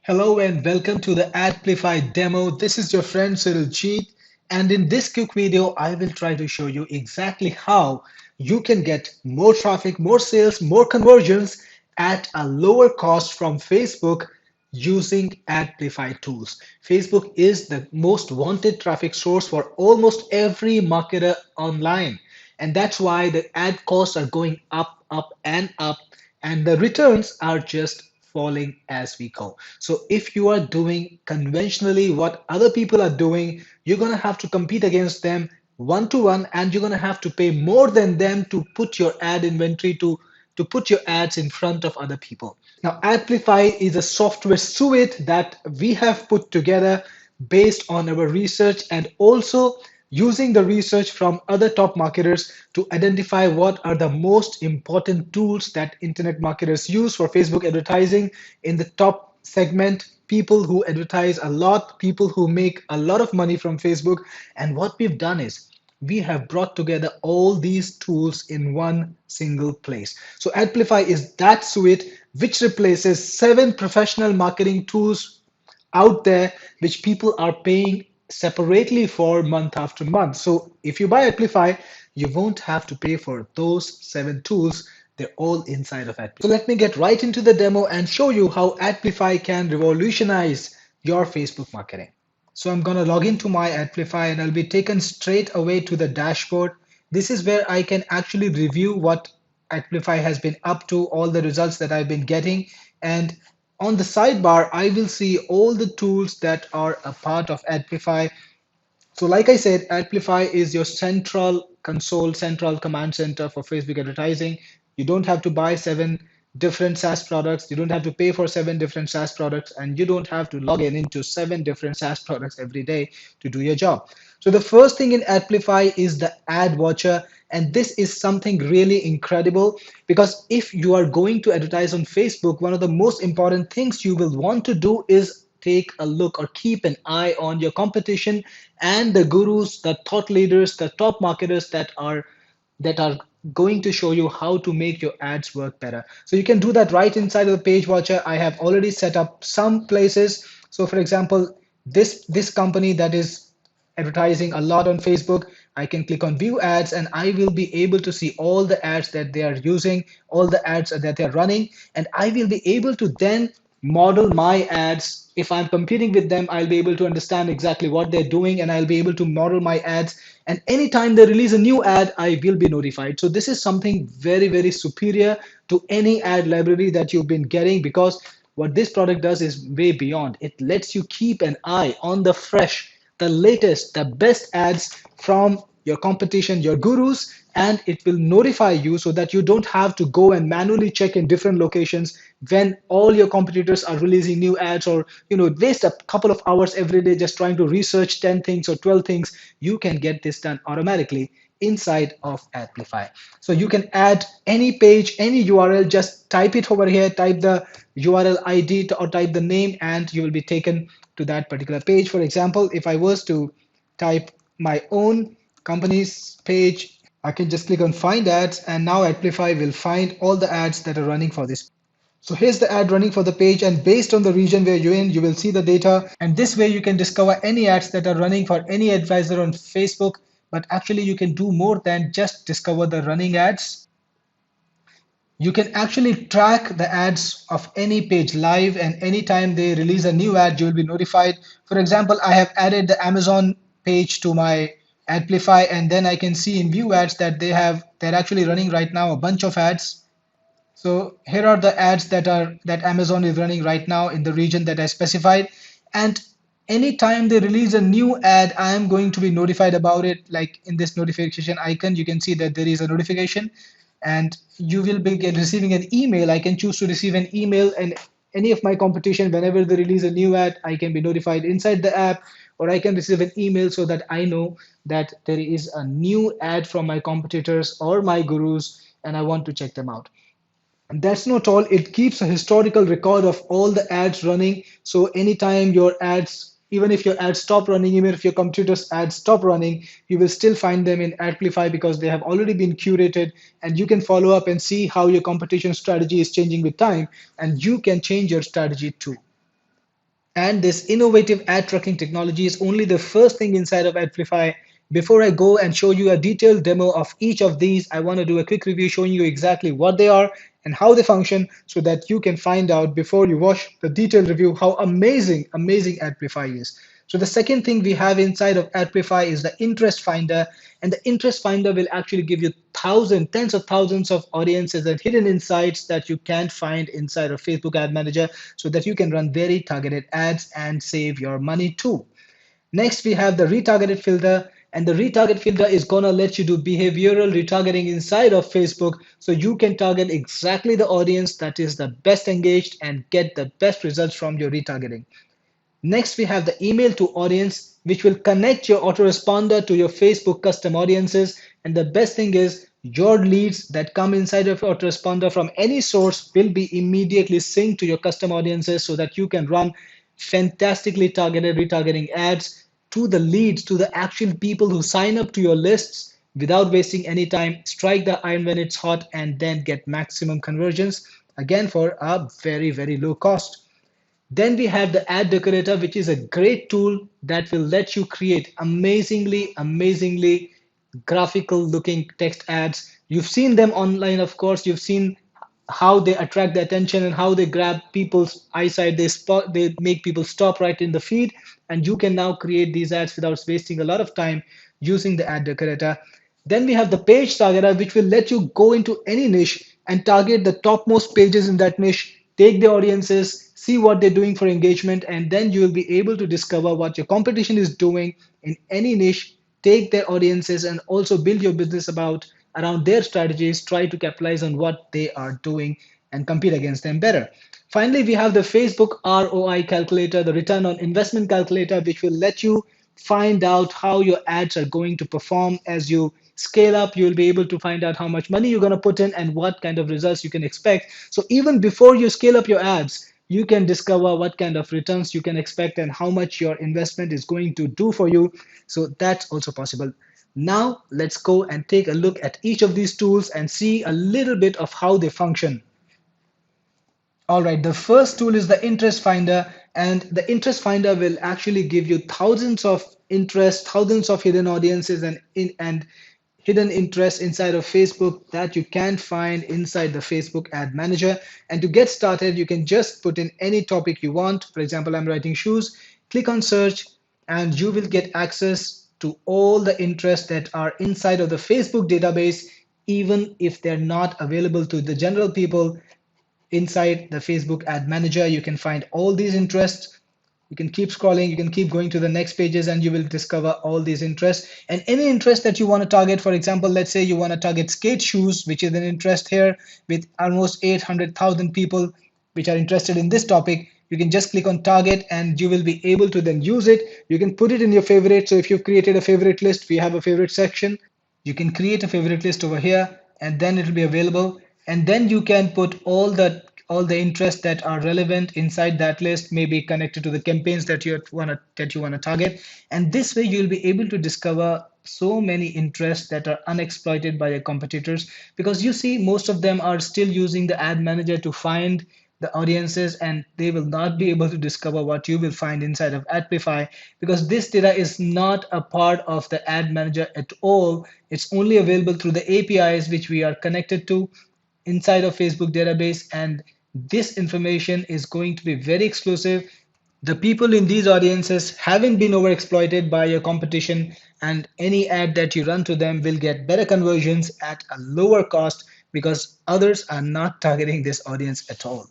Hello and welcome to the Adplify demo. This is your friend Cyril Jeet, and in this quick video, I will try to show you exactly how you can get more traffic, more sales, more conversions at a lower cost from Facebook using Adplify tools. Facebook is the most wanted traffic source for almost every marketer online, and that's why the ad costs are going up, up, and up, and the returns are just falling as we go. So if you are doing conventionally what other people are doing, you're going to have to compete against them one to one, and you're going to have to pay more than them to put your ad inventory to put your ads in front of other people. Now, Amplify is a software suite that we have put together based on our research and also using the research from other top marketers to identify what are the most important tools that internet marketers use for Facebook advertising in the top segment, people who advertise a lot, people who make a lot of money from Facebook. And what we've done is we have brought together all these tools in one single place. So Amplify is that suite which replaces 7 professional marketing tools out there which people are paying separately for month after month. So if you buy Amplify, you won't have to pay for those 7 tools. They're all inside of Amplify. So let me get right into the demo and show you how Amplify can revolutionize your Facebook marketing. So I'm going to log into my Adplify and I'll be taken straight away to the dashboard. This is where I can actually review what Adplify has been up to, all the results that I've been getting. And on the sidebar, I will see all the tools that are a part of Adplify. So like I said, Adplify is your central console, central command center for Facebook advertising. You don't have to buy 7 different SaaS products. You don't have to pay for 7 different SaaS products, and you don't have to log in into 7 different SaaS products every day to do your job. So the first thing in Adplify is the ad watcher. And this is something really incredible because if you are going to advertise on Facebook, one of the most important things you will want to do is take a look or keep an eye on your competition and the gurus, the thought leaders, the top marketers that are going to show you how to make your ads work better. So you can do that right inside of the page watcher. I have already set up some places. So for example, this company that is advertising a lot on Facebook, I can click on view ads and I will be able to see all the ads that they are using, all the ads that they're running, and I will be able to then model my ads. If I'm competing with them, I'll be able to understand exactly what they're doing and I'll be able to model my ads. And anytime they release a new ad, I will be notified. So this is something very, very superior to any ad library that you've been getting, because what this product does is way beyond. It lets you keep an eye on the fresh, the latest, the best ads from your competition, your gurus, and it will notify you so that you don't have to go and manually check in different locations when all your competitors are releasing new ads, or waste a couple of hours every day just trying to research 10 things or 12 things. You can get this done automatically inside of Adplify. So you can add any page, any URL, just type it over here, type the URL ID or type the name, and you will be taken to that particular page. For example, if I was to type my own company's page, I can just click on find ads, and now Adplify will find all the ads that are running for this. So here's the ad running for the page, and based on the region where you're in, you will see the data. And this way you can discover any ads that are running for any advisor on Facebook. But actually you can do more than just discover the running ads. You can actually track the ads of any page live, and anytime they release a new ad, you will be notified. For example, I have added the Amazon page to my Adplify, and then I can see in view ads that they're actually running right now a bunch of ads. So here are the ads that Amazon is running right now in the region that I specified. And anytime they release a new ad, I am going to be notified about it. Like in this notification icon, you can see that there is a notification, and you will be receiving an email. I can choose to receive an email, and any of my competition, whenever they release a new ad, I can be notified inside the app, or I can receive an email so that I know that there is a new ad from my competitors or my gurus, and I want to check them out. And that's not all. It keeps a historical record of all the ads running. So anytime your ads, even if your ads stop running, even if your competitor's ads stop running, you will still find them in Adplify because they have already been curated, and you can follow up and see how your competition strategy is changing with time, and you can change your strategy too. And this innovative ad tracking technology is only the first thing inside of Adplify. Before I go and show you a detailed demo of each of these, I want to do a quick review showing you exactly what they are and how they function so that you can find out before you watch the detailed review how amazing Adplify is. So the second thing we have inside of Adplify is the interest finder, and the interest finder will actually give you thousands, tens of thousands of audiences and hidden insights that you can't find inside of Facebook Ad Manager so that you can run very targeted ads and save your money too. Next, we have the retargeted filter, and the retarget filter is gonna let you do behavioral retargeting inside of Facebook so you can target exactly the audience that is the best engaged and get the best results from your retargeting. Next, we have the email to audience, which will connect your autoresponder to your Facebook custom audiences. And the best thing is your leads that come inside of your autoresponder from any source will be immediately synced to your custom audiences so that you can run fantastically targeted retargeting ads to the leads, to the actual people who sign up to your lists without wasting any time. Strike the iron when it's hot and then get maximum conversions, again, for a very low cost. Then we have the ad decorator, which is a great tool that will let you create amazingly graphical looking text ads. You've seen them online, of course. You've seen how they attract the attention and how they grab people's eyesight. They make people stop right in the feed. And you can now create these ads without wasting a lot of time using the ad decorator. Then we have the page targeter, which will let you go into any niche and target the topmost pages in that niche, take the audiences, see what they're doing for engagement, and then you will be able to discover what your competition is doing in any niche, take their audiences, and also build your business around their strategies, try to capitalize on what they are doing and compete against them better. Finally, we have the Facebook ROI calculator, the return on investment calculator, which will let you find out how your ads are going to perform as you scale up. You'll be able to find out how much money you're going to put in and what kind of results you can expect. So even before you scale up your ads, you can discover what kind of returns you can expect and how much your investment is going to do for you. So that's also possible. Now let's go and take a look at each of these tools and see a little bit of how they function. All right, the first tool is the interest finder, and the interest finder will actually give you thousands of interests, thousands of hidden audiences and hidden interests inside of Facebook that you can't find inside the Facebook ad manager. And to get started, you can just put in any topic you want. For example, I'm writing shoes, click on search, and you will get access to all the interests that are inside of the Facebook database, even if they're not available to the general people. Inside the Facebook ad manager, you can find all these interests. You can keep scrolling, you can keep going to the next pages, and you will discover all these interests. And any interest that you want to target, for example, let's say you want to target skate shoes, which is an interest here with almost 800,000 people which are interested in this topic. You can just click on target and you will be able to then use it. You can put it in your favorite. So if you've created a favorite list, we have a favorite section. You can create a favorite list over here and then it will be available. And then you can put all the interests that are relevant inside that list, maybe connected to the campaigns that you want to target. And this way you'll be able to discover so many interests that are unexploited by your competitors, because you see most of them are still using the ad manager to find the audiences, and they will not be able to discover what you will find inside of Adplify, because this data is not a part of the ad manager at all. It's only available through the APIs which we are connected to inside of Facebook database, and this information is going to be very exclusive. The people in these audiences haven't been overexploited by your competition, and any ad that you run to them will get better conversions at a lower cost because others are not targeting this audience at all.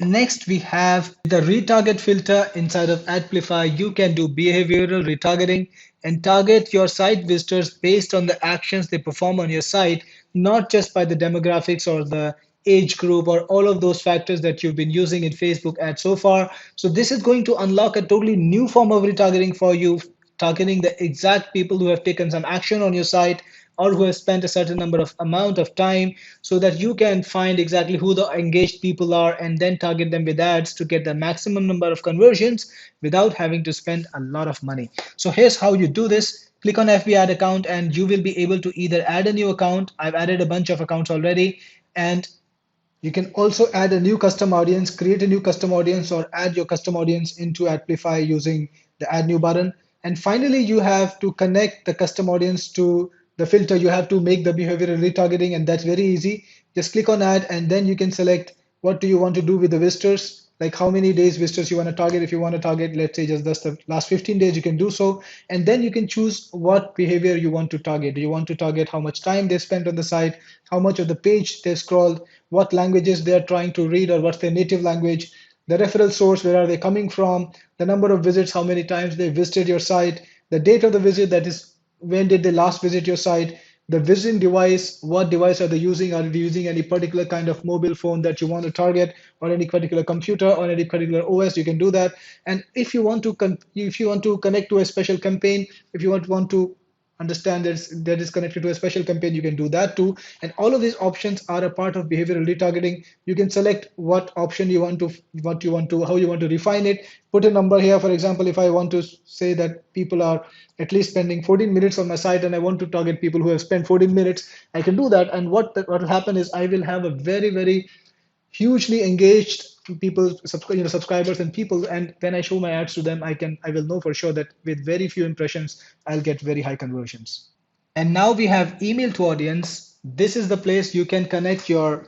Next, we have the retarget filter inside of Adplify. You can do behavioral retargeting and target your site visitors based on the actions they perform on your site, not just by the demographics or the age group or all of those factors that you've been using in Facebook ads so far. So this is going to unlock a totally new form of retargeting for you, targeting the exact people who have taken some action on your site or who have spent a certain number of amount of time, so that you can find exactly who the engaged people are and then target them with ads to get the maximum number of conversions without having to spend a lot of money. So here's how you do this. Click on FB ad account and you will be able to either add a new account. I've added a bunch of accounts already, and You can also add a new custom audience, create a new custom audience, or add your custom audience into Adplify using the add new button. And finally, you have to connect the custom audience to the filter. You have to make the behavioral retargeting, and that's very easy. Just click on add, and then you can select what do you want to do with the visitors, like how many days visitors you want to target. If you want to target, let's say just the last 15 days, you can do so. And then you can choose what behavior you want to target. Do you want to target how much time they spent on the site, how much of the page they scrolled, what languages they're trying to read or what's their native language, the referral source, where are they coming from, the number of visits, how many times they visited your site, the date of the visit, that is when did they last visit your site, the visiting device, what device are they using, are they using any particular kind of mobile phone that you want to target, or any particular computer or any particular OS, you can do that. And if you want to if you want to connect to a special campaign, if you want to understand that is connected to a special campaign, you can do that too. And all of these options are a part of behavioral retargeting. You can select what option you want to, how you want to refine it. Put a number here. For example, if I want to say that people are at least spending 14 minutes on my site and I want to target people who have spent 14 minutes, I can do that. And what will happen is I will have a very hugely engaged people, subscribers and people. And when I show my ads to them, I will know for sure that with very few impressions, I'll get very high conversions. And now we have email to audience. This is the place you can connect your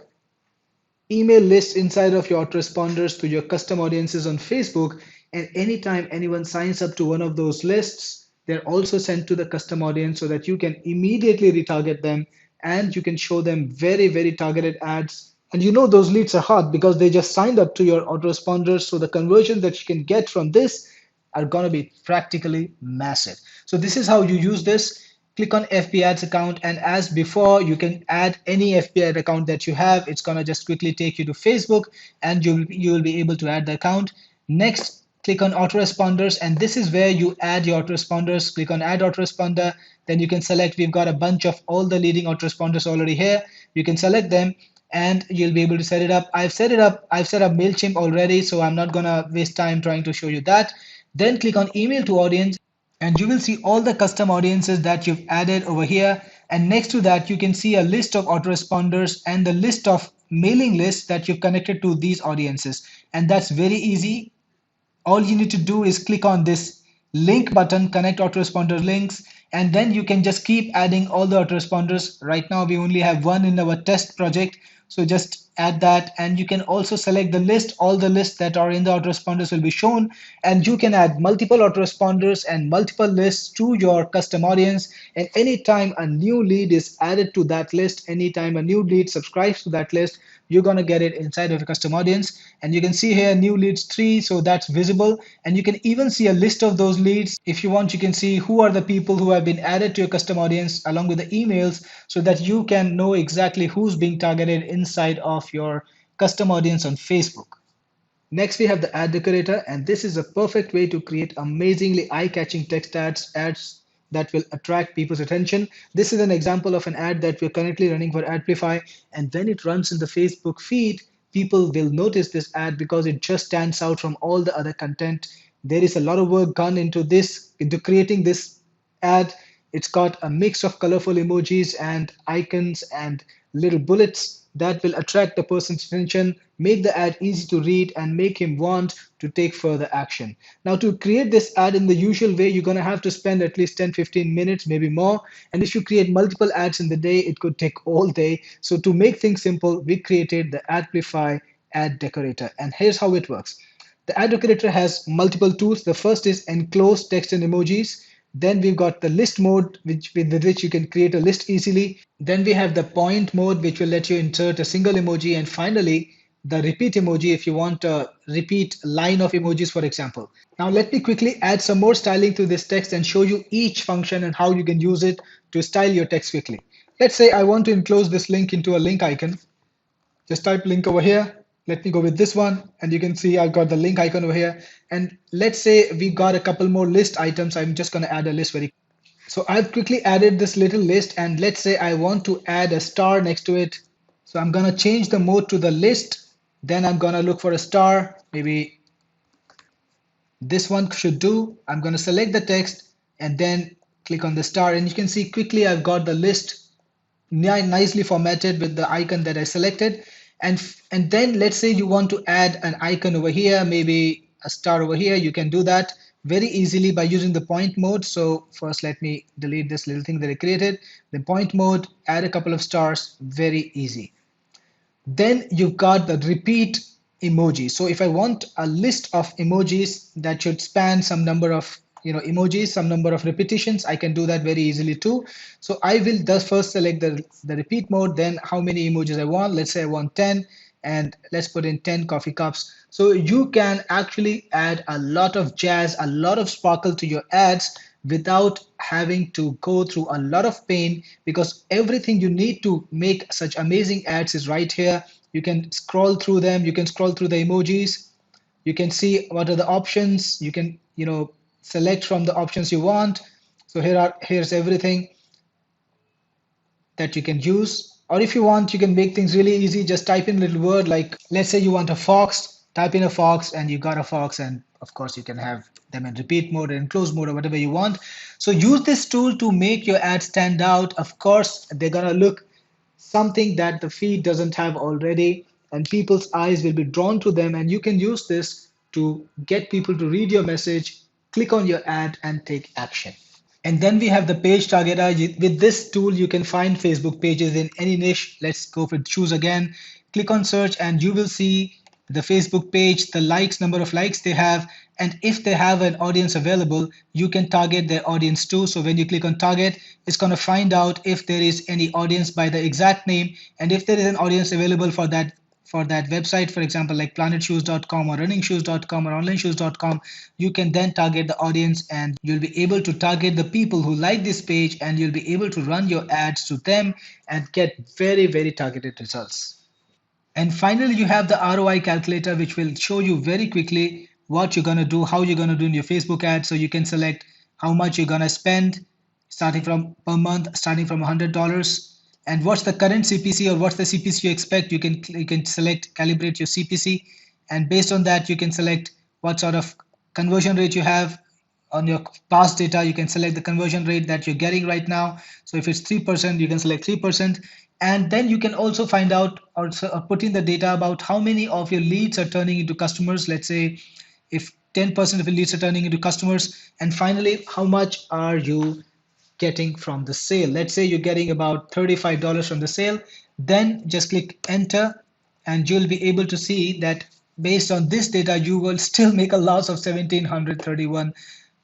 email lists inside of your autoresponders to your custom audiences on Facebook. And anytime anyone signs up to one of those lists, they're also sent to the custom audience so that you can immediately retarget them and you can show them very targeted ads. And you know those leads are hot because they just signed up to your autoresponders. So the conversion that you can get from this are going to be practically massive. So this is how you use this. Click on FB Ads account, and as before, you can add any FB ad account that you have. It's gonna just quickly take you to Facebook, and you will be able to add the account. Next, click on autoresponders, and this is where you add your autoresponders. Click on add autoresponder, then you can select. We've got a bunch of all the leading autoresponders already here. You can select them, and you'll be able to set it up. I've set it up. I've set up Mailchimp already, so I'm not gonna waste time trying to show you that. Then click on email to audience, and you will see all the custom audiences that you've added over here. And next to that, you can see a list of autoresponders and the list of mailing lists that you've connected to these audiences. And that's very easy. All you need to do is click on this link button, connect autoresponder links, and then you can just keep adding all the autoresponders. Right now we only have one in our test project, so just add that. And you can also select the list. All the lists that are in the autoresponders will be shown, and you can add multiple autoresponders and multiple lists to your custom audience. And anytime a new lead is added to that list, anytime a new lead subscribes to that list, you're going to get it inside of your custom audience. And you can see here new leads 3, so that's visible. And you can even see a list of those leads. If you want, you can see who are the people who have been added to your custom audience along with the emails, so that you can know exactly who's being targeted inside of your custom audience on Facebook. Next, we have the ad decorator, and this is a perfect way to create amazingly eye-catching text ads that will attract people's attention. This is an example of an ad that we're currently running for Adplify, and when it runs in the Facebook feed, people will notice this ad because it just stands out from all the other content. There is a lot of work gone into this, into creating this ad. It's got a mix of colorful emojis and icons and little bullets that will attract the person's attention, make the ad easy to read, and make him want to take further action. Now, to create this ad in the usual way, you're going to have to spend at least 10-15 minutes, maybe more. And if you create multiple ads in the day, it could take all day. So to make things simple, we created the Adplify ad decorator. And here's how it works. The ad decorator has multiple tools. The first is enclose text and emojis. Then we've got the list mode, with which you can create a list easily. Then we have the point mode, which will let you insert a single emoji. And finally, the repeat emoji if you want a repeat line of emojis, for example. Now let me quickly add some more styling to this text and show you each function and how you can use it to style your text quickly. Let's say I want to enclose this link into a link icon. Just type link over here. Let me go with this one, and you can see I've got the link icon over here. And let's say we got a couple more list items. I'm just going to add a list very. So I've quickly added this little list, and let's say I want to add a star next to it. So I'm going to change the mode to the list. Then I'm going to look for a star. Maybe this one should do. I'm going to select the text and then click on the star, and you can see quickly I've got the list nicely formatted with the icon that I selected. And then let's say you want to add an icon over here, maybe a star over here. You can do that very easily by using the point mode. So first let me delete this little thing that I created. The point mode, add a couple of stars, very easy. Then you've got the repeat emoji. So if I want a list of emojis that should span some number of emojis, some number of repetitions, I can do that very easily too. So I will just first select the repeat mode, then how many emojis I want. Let's say I want 10, and let's put in 10 coffee cups. So you can actually add a lot of jazz, a lot of sparkle to your ads without having to go through a lot of pain, because everything you need to make such amazing ads is right here. You can scroll through them, you can scroll through the emojis, you can see what are the options, you can select from the options you want. So here's everything that you can use. Or if you want, you can make things really easy. Just type in a little word like, let's say you want a fox, type in a fox and you got a fox. And of course, you can have them in repeat mode or in close mode or whatever you want. So use this tool to make your ad stand out. Of course, they're going to look something that the feed doesn't have already, and people's eyes will be drawn to them. And you can use this to get people to read your message, click on your ad, and take action. And then we have the page targeter. With this tool, you can find Facebook pages in any niche. Let's go for choose again. Click on search and you will see the Facebook page, the likes, number of likes they have. And if they have an audience available, you can target their audience too. So when you click on target, it's going to find out if there is any audience by the exact name. And if there is an audience available for that website, for example, like planetshoes.com or runningshoes.com or onlineshoes.com, you can then target the audience and you'll be able to target the people who like this page, and you'll be able to run your ads to them and get very, very targeted results. And finally, you have the ROI calculator, which will show you very quickly what you're going to do, how you're going to do in your Facebook ad. So you can select how much you're going to spend starting from per month, starting from $100, and what's the current CPC or what's the CPC you expect. You can select calibrate your CPC, and based on that, you can select what sort of conversion rate you have on your past data. You can select the conversion rate that you're getting right now. So if it's 3%, you can select 3%. And then you can also find out or put in the data about how many of your leads are turning into customers. Let's say if 10% of your leads are turning into customers. And finally, how much are you getting from the sale? Let's say you're getting about $35 from the sale. Then just click enter and you'll be able to see that based on this data, you will still make a loss of 1731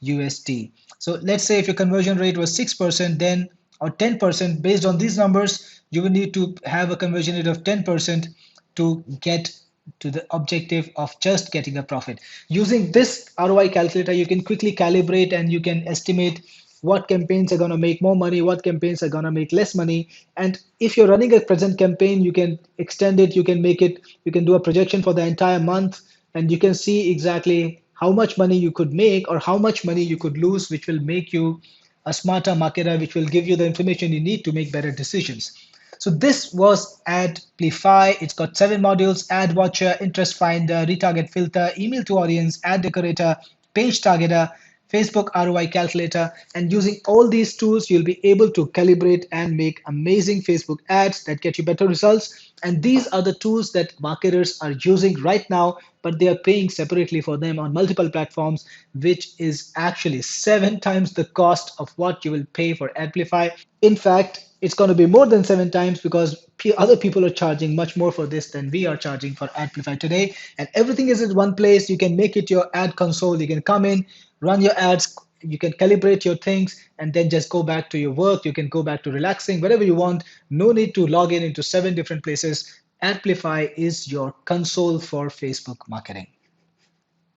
USD. So let's say if your conversion rate was 6%, then or 10%, based on these numbers, you will need to have a conversion rate of 10% to get to the objective of just getting a profit. Using this ROI calculator, you can quickly calibrate and you can estimate what campaigns are going to make more money, what campaigns are going to make less money. And if you're running a present campaign, you can extend it, you can make it, you can do a projection for the entire month, and you can see exactly how much money you could make or how much money you could lose, which will make you a smarter marketer, which will give you the information you need to make better decisions. So this was Adplify. It's got 7 modules: Ad Watcher, Interest Finder, Retarget Filter, Email to Audience, Ad Decorator, Page Targeter, Facebook ROI Calculator. And using all these tools, you'll be able to calibrate and make amazing Facebook ads that get you better results. And these are the tools that marketers are using right now, but they are paying separately for them on multiple platforms, which is actually 7 times the cost of what you will pay for Adplify. In fact, it's going to be more than 7 times, because other people are charging much more for this than we are charging for Adplify today. And everything is in one place. You can make it your ad console. You can come in, run your ads, you can calibrate your things, and then just go back to your work. You can go back to relaxing, whatever you want. No need to log in into 7 different places. Adplify is your console for Facebook marketing.